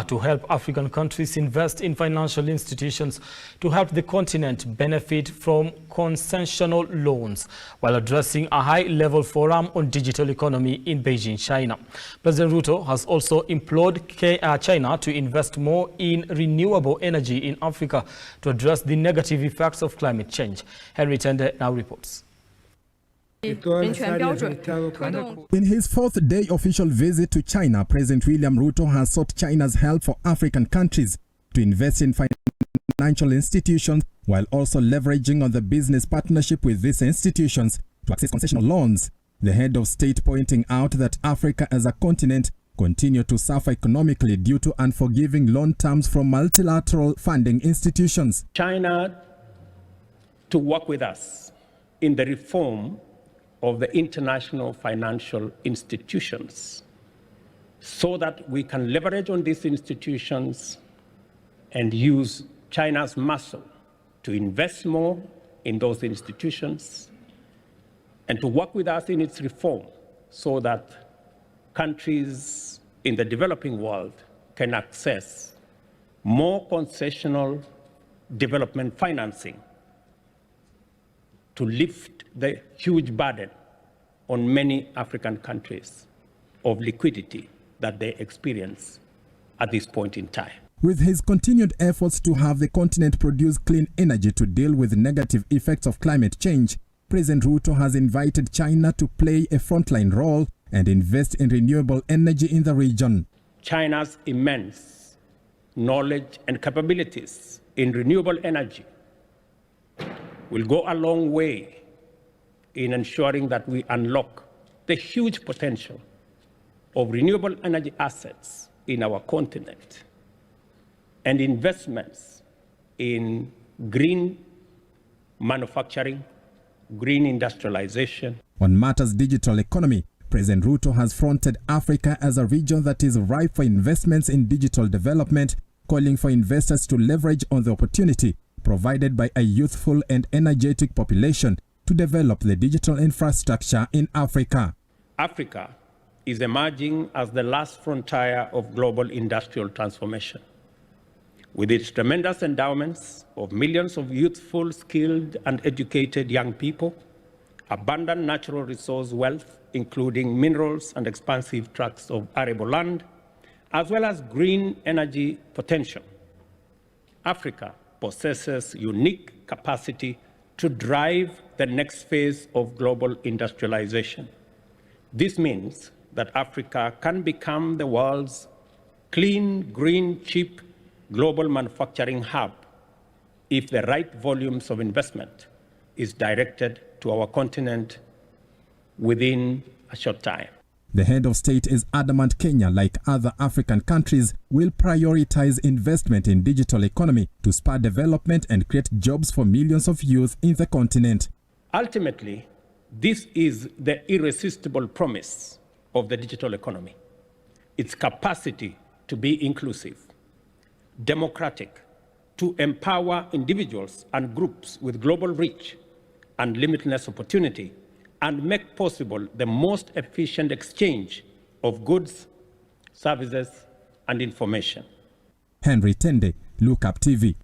to help African countries invest in financial institutions to help the continent benefit from concessional loans while addressing a high-level forum on digital economy in Beijing, China. President Ruto has also implored China to invest more in renewable energy in Africa to address the negative effects of climate change. Henry Tende now reports. In his fourth day official visit to China, President William Ruto has sought China's help for African countries to invest in financial institutions while also leveraging on the business partnership with these institutions to access concessional loans. The head of state pointing out that Africa as a continent continue to suffer economically due to unforgiving loan terms from multilateral funding institutions. China to work with us in the reform of the international financial institutions so that we can leverage on these institutions and use China's muscle to invest more in those institutions and to work with us in its reform so that countries in the developing world can access more concessional development financing to lift the huge burden on many African countries of liquidity that they experience at this point in time. With his continued efforts to have the continent produce clean energy to deal with the negative effects of climate change, President Ruto has invited China to play a frontline role and invest in renewable energy in the region. China's immense knowledge and capabilities in renewable energy will go a long way in ensuring that we unlock the huge potential of renewable energy assets in our continent and investments in green manufacturing, green industrialization. On matters digital economy, President Ruto has fronted Africa as a region that is ripe for investments in digital development, calling for investors to leverage on the opportunity provided by a youthful and energetic population to develop the digital infrastructure in Africa. Africa is emerging as the last frontier of global industrial transformation. With its tremendous endowments of millions of youthful, skilled, and educated young people, abundant natural resource wealth, including minerals and expansive tracts of arable land, as well as green energy potential, Africa possesses unique capacity to drive the next phase of global industrialization. This means that Africa can become the world's clean, green, cheap global manufacturing hub if the right volumes of investment is directed to our continent within a short time. The head of state is adamant Kenya, like other African countries, will prioritize investment in digital economy to spur development and create jobs for millions of youth in the continent. Ultimately, this is the irresistible promise of the digital economy. Its capacity to be inclusive, democratic, to empower individuals and groups with global reach and limitless opportunity, and make possible the most efficient exchange of goods, services, and information. Henry Tende, Look Up TV.